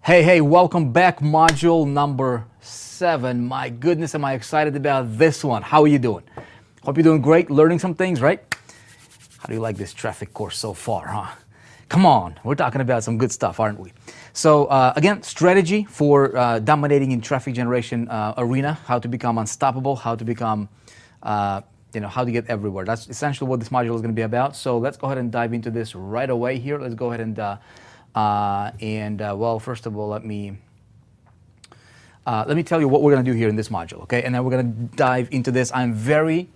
Hey, welcome back. Module number 7. My goodness, am I excited about this one. How are you doing? Hope you're doing great, learning some things, right? How do you like this traffic course so far, huh? Come on, we're talking about some good stuff, aren't we? So again, strategy for dominating in traffic generation arena, how to become unstoppable, how to become, how to get everywhere. That's essentially what this module is going to be about. So let's go ahead and dive into this right away here. Let's go ahead and well, first of all, let me tell you what we're going to do here in this module, okay? And then we're going to dive into this. I'm very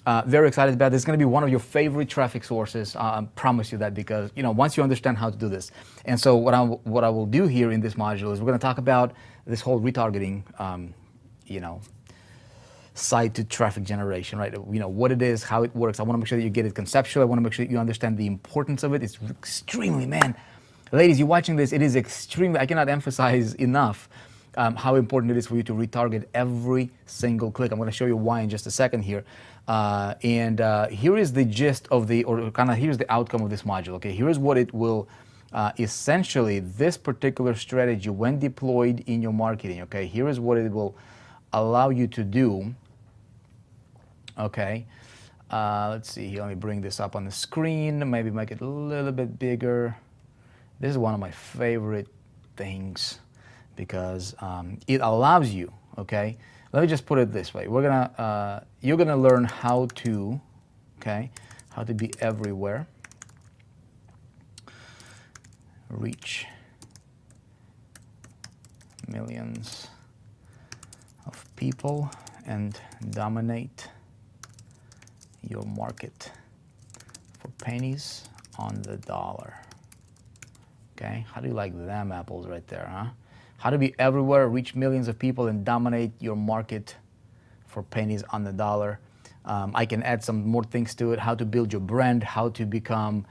excited about this. It's going to be one of your favorite traffic sources. I promise you that, because once you understand how to do this. And so what I will do here in this module is we're going to talk about this whole retargeting, side to traffic generation, right? What it is, how it works. I want to make sure that you get it conceptual. I want to make sure that you understand the importance of it. It's extremely, man. Ladies, you're watching this, it is extremely, I cannot emphasize enough how important it is for you to retarget every single click. I'm going to show you why in just a second here. Here is the gist of here's the outcome of this module, okay? Here's what it will, essentially, this particular strategy, when deployed in your marketing, okay? Here is what it will allow you to do, okay? Let's see here, let me bring this up on the screen, maybe make it a little bit bigger. This is one of my favorite things because it allows you, okay? Let me just put it this way. You're gonna learn how to be everywhere, reach millions of people and dominate your market for pennies on the dollar. Okay, how do you like them apples right there, huh? How to be everywhere, reach millions of people, and dominate your market for pennies on the dollar. I can add some more things to it. How to build your brand, how to become,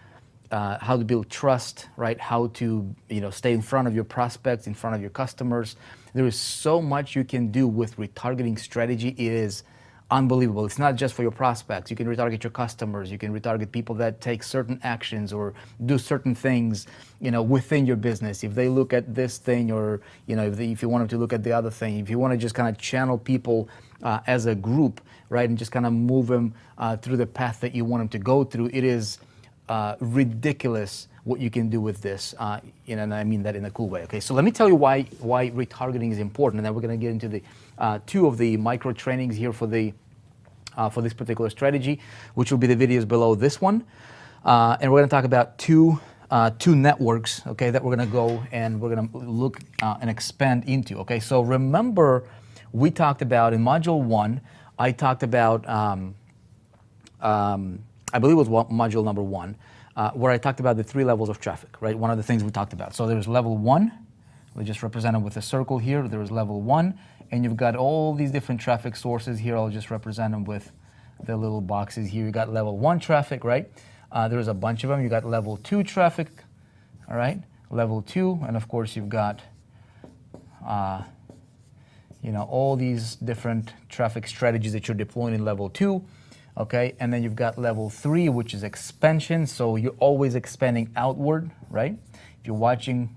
how to build trust, right? How to, stay in front of your prospects, in front of your customers. There is so much you can do with retargeting strategy. It is unbelievable. It's not just for your prospects. You can retarget your customers. You can retarget people that take certain actions or do certain things, within your business. If they look at this thing, or if you want them to look at the other thing, if you want to just kind of channel people as a group, right, and just kind of move them through the path that you want them to go through, it is ridiculous what you can do with this, and I mean that in a cool way. Okay, so let me tell you why retargeting is important, and then we're going to get into the two of the micro trainings here for this particular strategy, which will be the videos below this one, and we're going to talk about two networks, okay, that we're going to go and we're going to look and expand into. Okay, so remember we talked about in module 1, I talked about I believe it was module number 1, where I talked about the 3 levels of traffic, right? One of the things we talked about. So there's level 1, we just represent it with a circle here. There is level 1, and you've got all these different traffic sources here. I'll just represent them with the little boxes here. You got level 1 traffic, right? There's a bunch of them. You got level 2 traffic, all right? Level 2, and of course you've got, all these different traffic strategies that you're deploying in level 2. Okay, and then you've got level 3, which is expansion. So you're always expanding outward, right? If you're watching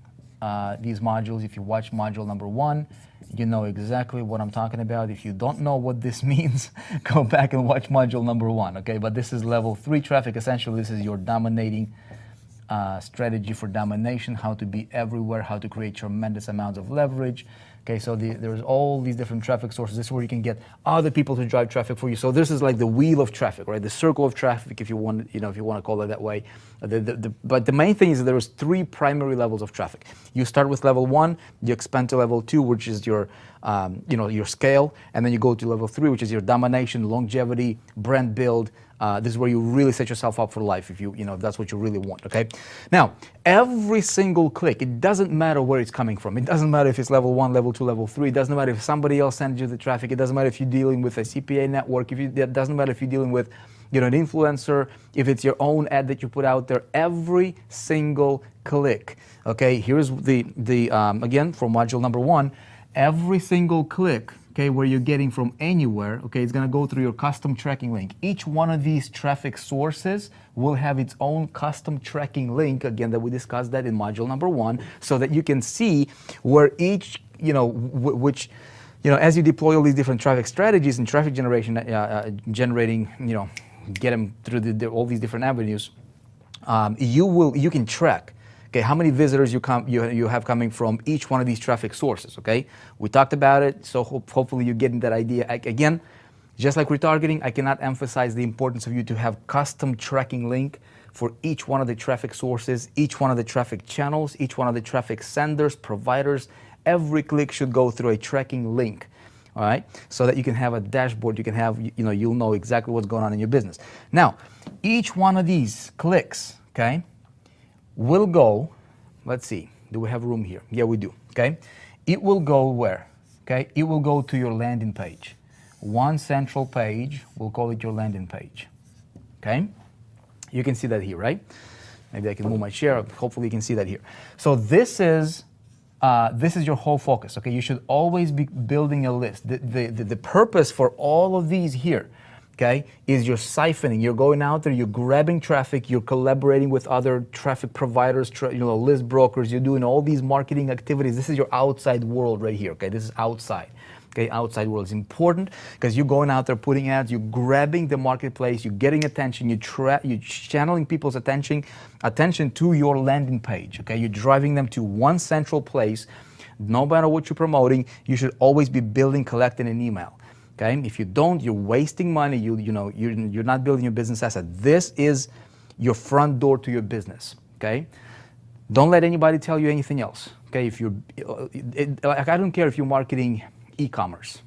these modules, if you watch module number 1, you know exactly what I'm talking about. If you don't know what this means, go back and watch module number 1, okay? But this is level 3 traffic. Essentially, this is your dominating strategy for domination, how to be everywhere, how to create tremendous amounts of leverage. Okay, so there's all these different traffic sources. This is where you can get other people to drive traffic for you. So this is like the wheel of traffic, right? The circle of traffic, if you want, if you want to call it that way. But the main thing is that there's 3 primary levels of traffic. You start with level 1, you expand to level 2, which is your, your scale, and then you go to level 3, which is your domination, longevity, brand build. This is where you really set yourself up for life if if that's what you really want, okay? Now, every single click, it doesn't matter where it's coming from. It doesn't matter if it's level 1, level 2, level 3. It doesn't matter if somebody else sends you the traffic. It doesn't matter if you're dealing with a CPA network. It doesn't matter if you're dealing with an influencer, if it's your own ad that you put out there. Every single click, okay? Here's the again, for module number 1, every single click okay, where you're getting from anywhere, okay, it's gonna go through your custom tracking link. Each one of these traffic sources will have its own custom tracking link, again, that we discussed that in module number 1, so that you can see where each, which, as you deploy all these different traffic strategies and traffic generation, generating, get them through all these different avenues, you can track, okay, how many visitors you have coming from each one of these traffic sources, okay? We talked about it, so hopefully you're getting that idea. Again, just like retargeting, I cannot emphasize the importance of you to have custom tracking link for each one of the traffic sources, each one of the traffic channels, each one of the traffic senders, providers. Every click should go through a tracking link, all right? So that you can have a dashboard, you can have, you'll know exactly what's going on in your business. Now, each one of these clicks, okay, will go, let's see, do we have room here? Yeah, we do, okay? It will go where? Okay, it will go to your landing page. One central page, we'll call it your landing page, okay? You can see that here, right? Maybe I can move my chair, hopefully you can see that here. So this is your whole focus, okay? You should always be building a list. The purpose for all of these here, okay, is you're siphoning. You're going out there, you're grabbing traffic, you're collaborating with other traffic providers, list brokers, you're doing all these marketing activities. This is your outside world right here, okay? This is outside. Okay, outside world is important because you're going out there putting ads, you're grabbing the marketplace, you're getting attention, you're channeling people's attention to your landing page. Okay, you're driving them to one central place. No matter what you're promoting, you should always be building, collecting an email. Okay, if you don't, you're wasting money. You're not building your business asset. This is your front door to your business. Okay, don't let anybody tell you anything else. Okay, I don't care if you're marketing e-commerce.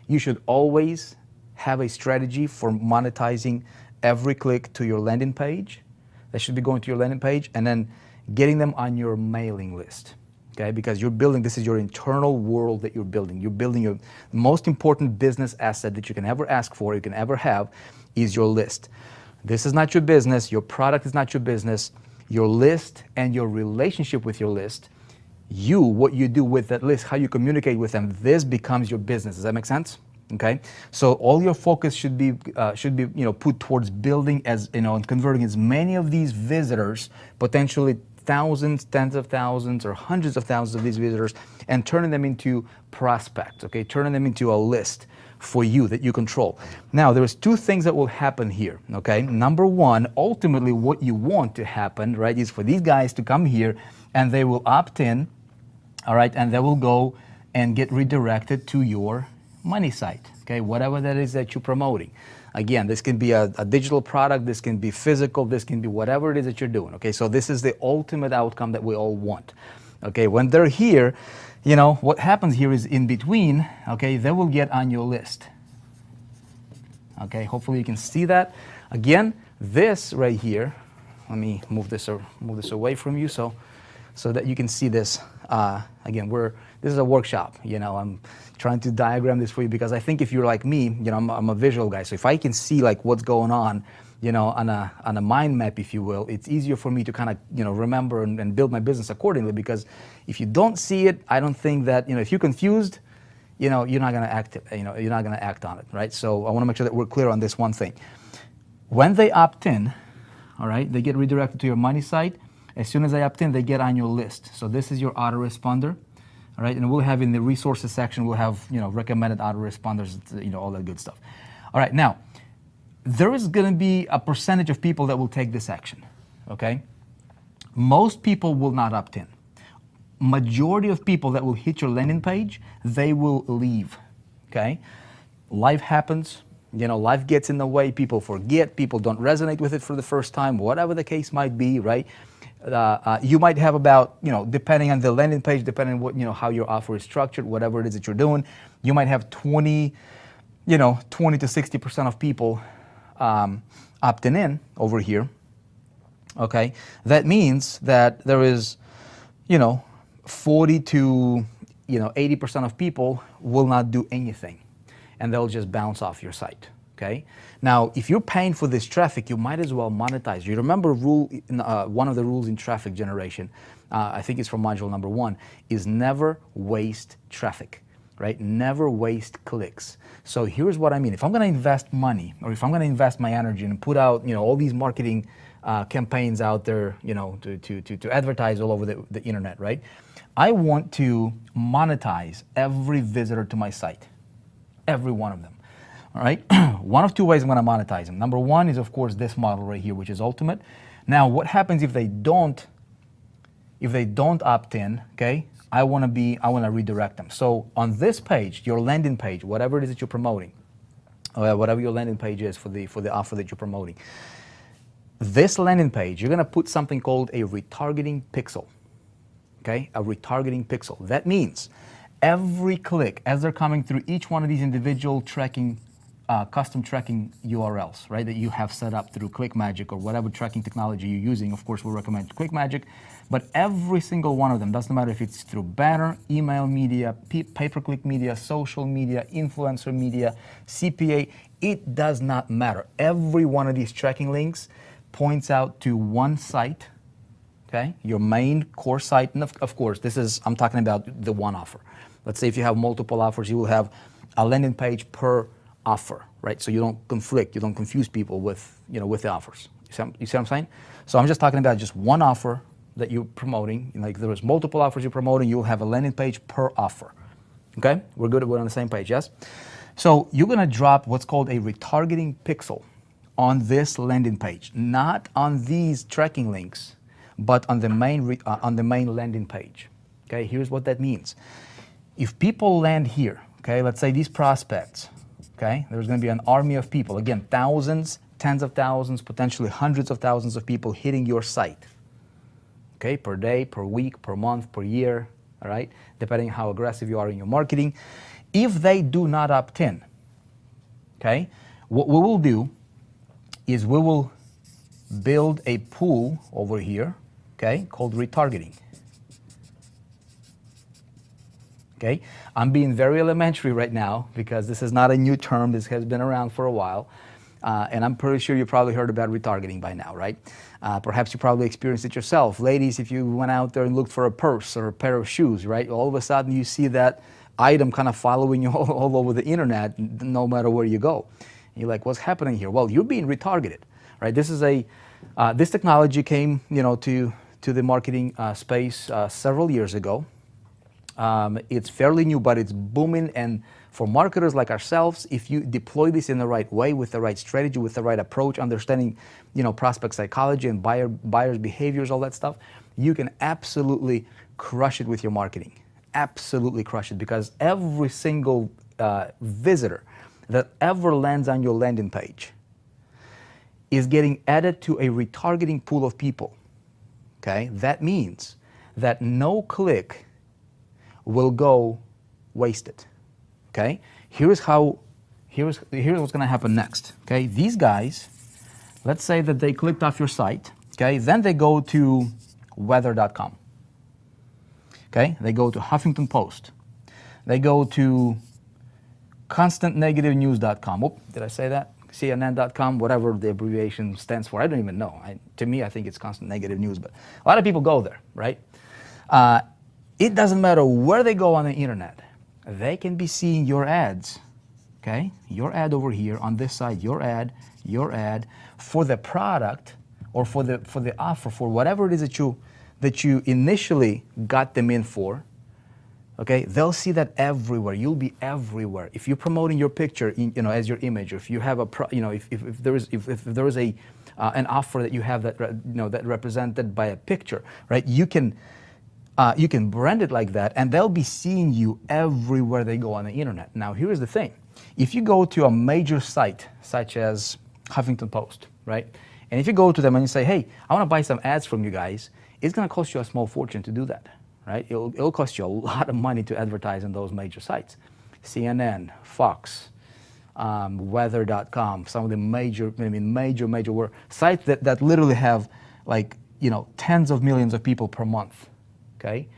You should always have a strategy for monetizing every click to your landing page. That should be going to your landing page and then getting them on your mailing list. Okay, because you're building, this is your internal world that you're building. You're building your most important business asset that you can ever ask for, you can ever have, is your list. This is not your business, your product is not your business. Your list and your relationship with your list, what you do with that list, how you communicate with them, this becomes your business. Does that make sense? Okay, so all your focus should be put towards building and converting as many of these visitors, potentially thousands, tens of thousands, or hundreds of thousands of these visitors, and turning them into prospects. Okay, turning them into a list for you that you control. Now, there's two things that will happen here. Okay, number one, ultimately, what you want to happen, right, is for these guys to come here and they will opt in. All right, and they will go and get redirected to your money site, okay, whatever that is that you're promoting. Again, this can be a digital product, this can be physical, this can be whatever it is that you're doing, okay? So this is the ultimate outcome that we all want, okay? When they're here, what happens here is in between, okay, they will get on your list, okay? Hopefully you can see that. Again, this right here, let me move this away from you so that you can see this. Again, this is a workshop. I'm trying to diagram this for you because I think if you're like me, I'm a visual guy. So if I can see like what's going on, on a mind map, if you will, it's easier for me to kind of remember and build my business accordingly. Because if you don't see it, I don't think that if you're confused, you're not going to act. You're not going to act on it, right? So I want to make sure that we're clear on this one thing. When they opt in, all right, they get redirected to your money site. As soon as they opt in, they get on your list. So this is your autoresponder, all right? And we'll have in the resources section, we'll have, recommended autoresponders, all that good stuff. All right, now, there is gonna be a percentage of people that will take this action, okay? Most people will not opt in. Majority of people that will hit your landing page, they will leave, okay? Life happens. Life gets in the way, people forget, people don't resonate with it for the first time, whatever the case might be, right? You might have about, depending on the landing page, depending on what, how your offer is structured, whatever it is that you're doing, you might have 20 to 60% of people opting in over here, okay? That means that there is, 40 to, 80% of people will not do anything, and they'll just bounce off your site. Okay. Now, if you're paying for this traffic, you might as well monetize. You remember one of the rules in traffic generation, I think it's from module number 1, is never waste traffic. right? Never waste clicks. So here's what I mean. If I'm going to invest money, or if I'm going to invest my energy and put out, all these marketing campaigns out there, to advertise all over the internet, right? I want to monetize every visitor to my site, every one of them. All right, one of two ways I'm going to monetize them. Number one is, of course, this model right here, which is ultimate. Now, what happens if they don't opt in? Okay, I want to redirect them. So on this page, your landing page, whatever it is that you're promoting, whatever your landing page is for the offer that you're promoting, this landing page, you're going to put something called a retargeting pixel. Okay, a retargeting pixel. That means every click, as they're coming through each one of these individual tracking, custom tracking URLs, right, that you have set up through ClickMagick or whatever tracking technology you're using. Of course, we'll recommend ClickMagick, but every single one of them, doesn't matter if it's through banner, email media, pay-per-click media, social media, influencer media, CPA, it does not matter. Every one of these tracking links points out to one site, okay, your main core site. And of course, I'm talking about the one offer. Let's say if you have multiple offers, you will have a landing page per offer, right? So you don't conflict, you don't confuse people with the offers. You see what I'm saying? So I'm just talking about just one offer that you're promoting. Like there is multiple offers you're promoting, you'll have a landing page per offer. Okay, we're good, we're on the same page, yes? So you're gonna drop what's called a retargeting pixel on this landing page, not on these tracking links, but on the main landing page. Okay, here's what that means. If people land here, okay, let's say these prospects, okay, there's going to be an army of people, again, thousands, tens of thousands, potentially hundreds of thousands of people hitting your site, okay, per day, per week, per month, per year, all right, depending on how aggressive you are in your marketing. If they do not opt in, okay, what we will do is we will build a pool over here, okay, called retargeting. Okay, I'm being very elementary right now because this is not a new term. This has been around for a while, and I'm pretty sure you probably heard about retargeting by now, right? Perhaps you probably experienced it yourself. Ladies, if you went out there and looked for a purse or a pair of shoes, right? All of a sudden you see that item kind of following you all over the internet, no matter where you go. And you're like, what's happening here? Well, you're being retargeted, right? This is this technology came, to the marketing space several years ago. It's fairly new, but it's booming. And for marketers like ourselves, if you deploy this in the right way, with the right strategy, with the right approach, understanding, prospect psychology and buyers' behaviors, all that stuff, you can absolutely crush it with your marketing. Absolutely crush it, because every single visitor that ever lands on your landing page is getting added to a retargeting pool of people. Okay, that means that no click will go wasted. Okay, here's what's going to happen next. Okay, these guys, let's say that they clicked off your site. Okay, then they go to weather.com. Okay, they go to Huffington Post. They go to constantnegativenews.com. Oh, did I say that? CNN.com, whatever the abbreviation stands for. I don't even know. To me, I think it's Constant Negative News, but a lot of people go there, right? It doesn't matter where they go on the internet. They can be seeing your ads, okay? Your ad over here on this side, your ad for the product or for the offer, for whatever it is that you initially got them in for. Okay, they'll see that everywhere. You'll be everywhere. If you're promoting your picture, as your image, or if you have if there is an offer that you have that represented by a picture, right? You can brand it like that, and they'll be seeing you everywhere they go on the internet. Now, here's the thing: if you go to a major site such as Huffington Post, right? And if you go to them and you say, "Hey, I want to buy some ads from you guys," it's going to cost you a small fortune to do that. Right? It'll cost you a lot of money to advertise on those major sites. CNN, Fox, weather.com, some of the major sites that literally have tens of millions of people per month. Okay?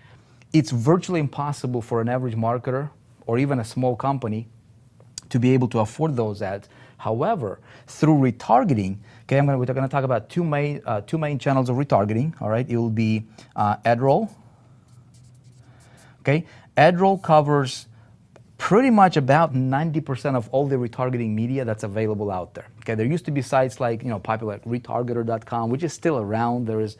It's virtually impossible for an average marketer or even a small company to be able to afford those ads. However, through retargeting, okay, we're going to talk about two main channels of retargeting. All right, it will be ad roll. Okay, ad roll covers pretty much about 90% of all the retargeting media that's available out there. Okay, there used to be sites like, popular like retargeter.com, which is still around. There is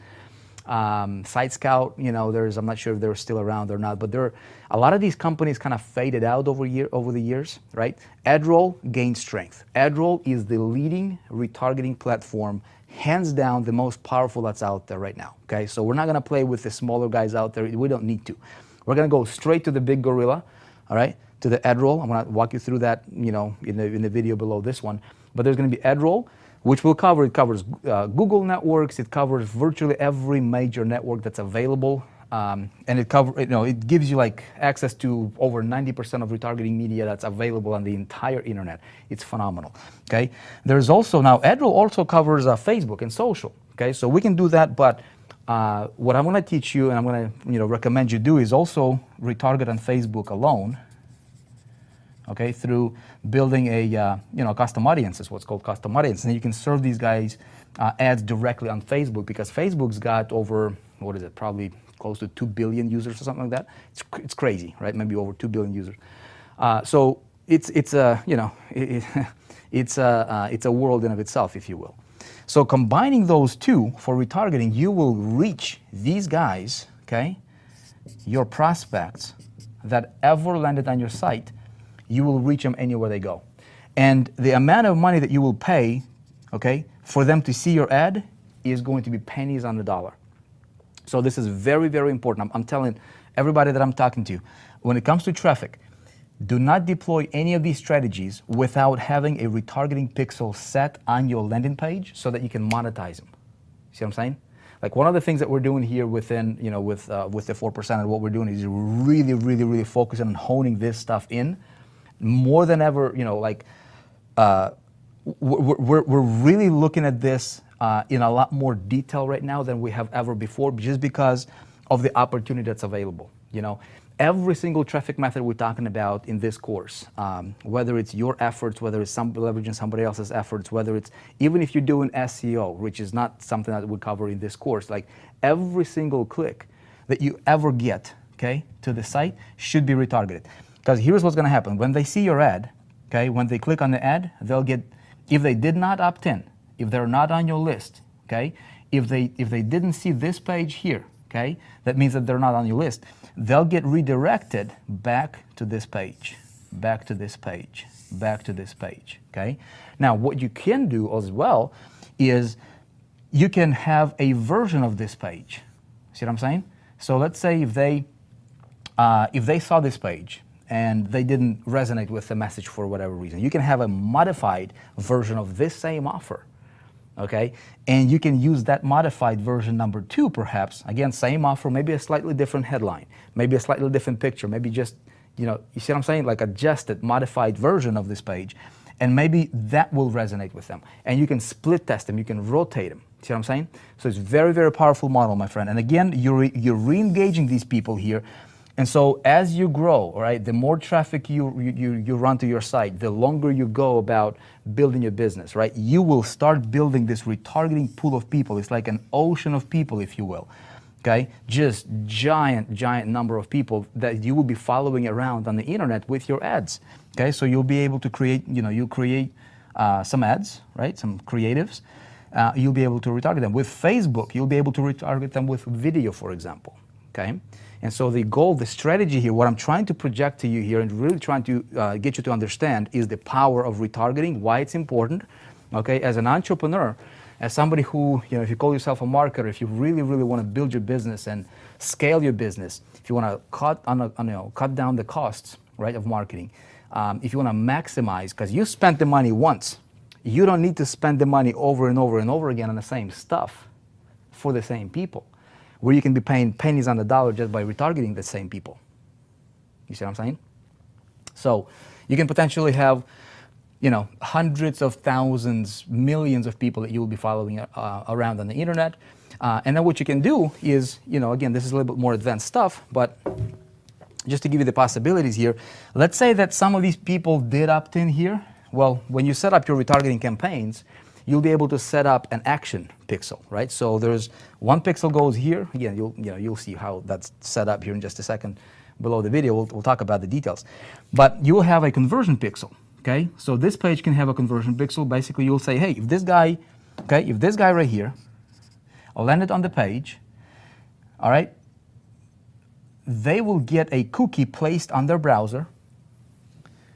Site Scout, I'm not sure if they're still around or not, but a lot of these companies kind of faded out over the years, right? AdRoll gained strength. AdRoll is the leading retargeting platform, hands down the most powerful that's out there right now, okay? So we're not gonna play with the smaller guys out there. We don't need to. We're gonna go straight to the big gorilla, all right? To the AdRoll. I'm gonna walk you through that, in the video below this one. But there's gonna be AdRoll, which will cover, it covers Google networks, it covers virtually every major network that's available, and it gives you like access to over 90% of retargeting media that's available on the entire internet. It's phenomenal, okay? There's also, now AdRoll also covers Facebook and social, okay? So we can do that, but what I'm gonna teach you and I'm gonna recommend you do is also retarget on Facebook alone, okay, through building a custom audiences, what's called custom audience, and you can serve these guys ads directly on Facebook, because Facebook's got over, what is it, probably close to 2 billion users or something like that. It's crazy, right? Maybe over 2 billion users. So it's a world in of itself, if you will. So combining those two for retargeting, you will reach these guys, okay, your prospects that ever landed on your site. You will reach them anywhere they go. And the amount of money that you will pay, okay, for them to see your ad is going to be pennies on the dollar. So this is very, very important. I'm telling everybody that I'm talking to, when it comes to traffic, do not deploy any of these strategies without having a retargeting pixel set on your landing page so that you can monetize them. See what I'm saying? Like one of the things that we're doing here within, with the 4%, and what we're doing is really, really, really focusing on honing this stuff in. More than ever, we're really looking at this in a lot more detail right now than we have ever before, just because of the opportunity that's available. Every single traffic method we're talking about in this course, whether it's your efforts, whether it's leveraging somebody else's efforts, whether it's, even if you're doing SEO, which is not something that we cover in this course, like every single click that you ever get, okay, to the site should be retargeted. Because here's what's going to happen. When they see your ad, okay, when they click on the ad, they'll get, if they did not opt in, if they're not on your list, okay, if they didn't see this page here, okay, that means that they're not on your list. They'll get redirected back to this page, back to this page, back to this page, okay? Now, what you can do as well is you can have a version of this page. See what I'm saying? So let's say if they saw this page, and they didn't resonate with the message for whatever reason, you can have a modified version of this same offer, okay? And you can use that modified version number 2, perhaps. Again, same offer, maybe a slightly different headline, maybe a slightly different picture, maybe just, you see what I'm saying? Like adjusted, modified version of this page. And maybe that will resonate with them. And you can split test them, you can rotate them. See what I'm saying? So it's very, very powerful model, my friend. And again, you're re-engaging these people here. And so as you grow, all right, the more traffic you run to your site, the longer you go about building your business, right? You will start building this retargeting pool of people. It's like an ocean of people, if you will, okay? Just giant number of people that you will be following around on the internet with your ads, okay? So you'll be able to create, you'll create some ads, right? Some creatives. You'll be able to retarget them. With Facebook, you'll be able to retarget them with video, for example, okay? And so the goal, the strategy here, what I'm trying to project to you here and really trying to get you to understand is the power of retargeting, why it's important, okay? As an entrepreneur, as somebody who, if you call yourself a marketer, if you really, really want to build your business and scale your business, if you want to cut down the costs, right, of marketing, if you want to maximize, because you spent the money once, you don't need to spend the money over and over and over again on the same stuff for the same people, where you can be paying pennies on the dollar just by retargeting the same people. You see what I'm saying? So you can potentially have, hundreds of thousands, millions of people that you will be following around on the internet. And then what you can do is, again, this is a little bit more advanced stuff, but just to give you the possibilities here, let's say that some of these people did opt in here. Well, when you set up your retargeting campaigns, you'll be able to set up an action pixel, right? So there's one pixel goes here. Again, you'll see how that's set up here in just a second below the video. We'll talk about the details. But you will have a conversion pixel, okay? So this page can have a conversion pixel. Basically, you'll say, hey, if this guy right here landed on the page, all right, they will get a cookie placed on their browser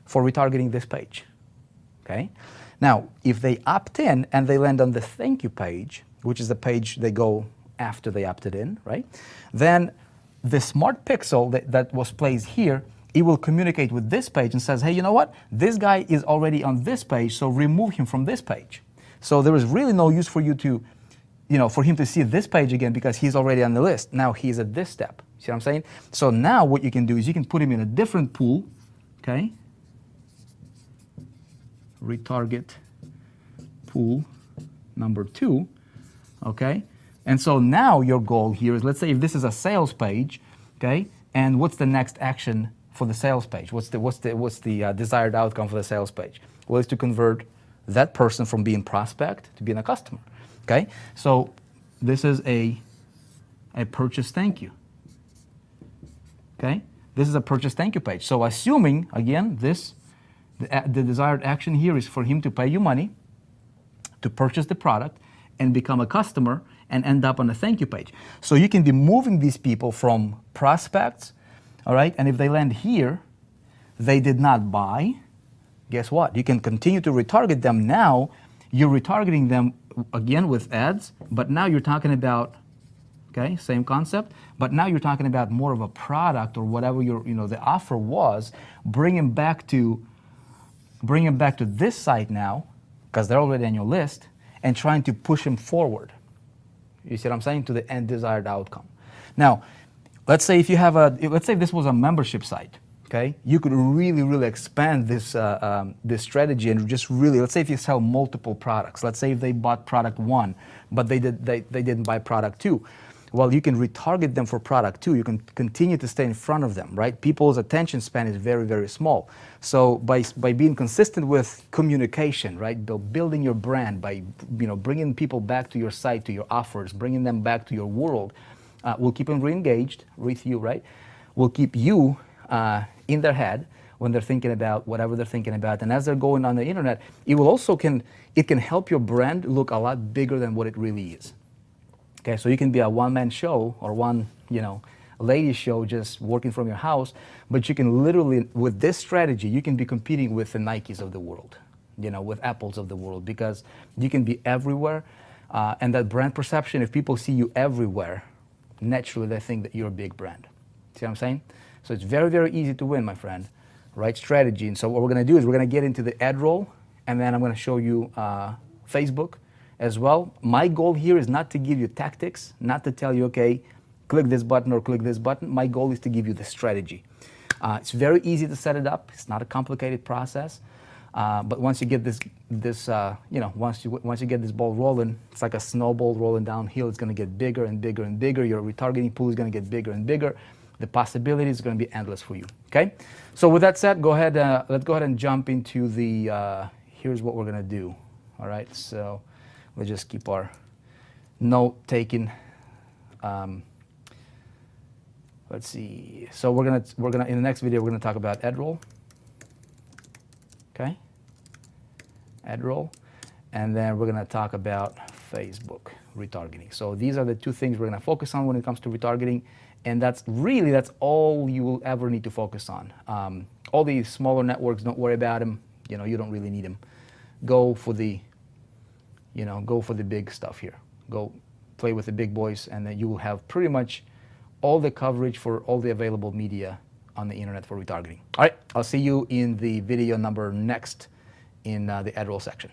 for retargeting this page, okay? Now, if they opt in and they land on the thank you page, which is the page they go after they opted in, right? Then the smart pixel that was placed here, it will communicate with this page and says, hey, you know what? This guy is already on this page, so remove him from this page. So there is really no use for you to, for him to see this page again because he's already on the list. Now he's at this step. See what I'm saying? So now what you can do is you can put him in a different pool, okay? Retarget pool number 2, okay? And so now your goal here is, let's say if this is a sales page, okay? And what's the next action for the sales page? What's the desired outcome for the sales page? Well, it's to convert that person from being prospect to being a customer, okay? So this is a purchase thank you. Okay, this is a purchase thank you page. So assuming, again, the desired action here is for him to pay you money, to purchase the product, and become a customer, and end up on a thank you page. So you can be moving these people from prospects, all right, and if they land here, they did not buy, guess what? You can continue to retarget them. Now, you're retargeting them, again, with ads, but now you're talking about, okay, same concept, but now you're talking about more of a product or whatever the offer was. Bring them back to this site now, because they're already on your list, and trying to push them forward. You see what I'm saying? To the end desired outcome. Now, let's say if this was a membership site, okay, you could really expand this this strategy and just really, let's say if you sell multiple products, let's say if they bought product 1, but they didn't buy product 2. Well, you can retarget them for product 2. You can continue to stay in front of them, right? People's attention span is very small. So by being consistent with communication, right? Building your brand, by bringing people back to your site, to your offers, bringing them back to your world, will keep them re-engaged with you, right? Will keep you in their head when they're thinking about whatever they're thinking about. And as they're going on the internet, it will also can help your brand look a lot bigger than what it really is. Okay, so you can be a one-man show or one, lady show just working from your house, but you can literally, with this strategy, you can be competing with the Nikes of the world, with Apples of the world, because you can be everywhere. And that brand perception, if people see you everywhere, naturally they think that you're a big brand. See what I'm saying? So it's very easy to win, my friend. Right strategy. And so what we're going to do is we're going to get into the ad roll, and then I'm going to show you Facebook as well. My goal here is not to give you tactics, not to tell you, okay, click this button or click this button. My goal is to give you the strategy. It's very easy to set it up. It's not a complicated process. But once you get once you get this ball rolling, it's like a snowball rolling downhill. It's going to get bigger and bigger and bigger. Your retargeting pool is going to get bigger and bigger. The possibilities are going to be endless for you. Okay. So with that said, let's go ahead and jump into the. Here's what we're going to do. All right. So let's just keep our note taking. Let's see. So we're gonna in the next video we're gonna talk about ad roll. Okay. Ad roll, and then we're gonna talk about Facebook retargeting. So these are the two things we're gonna focus on when it comes to retargeting, and that's all you will ever need to focus on. All these smaller networks, don't worry about them. You don't really need them. Go for the big stuff here. Go play with the big boys, and then you will have pretty much all the coverage for all the available media on the internet for retargeting. All right, I'll see you in the video number next in the ad roll section.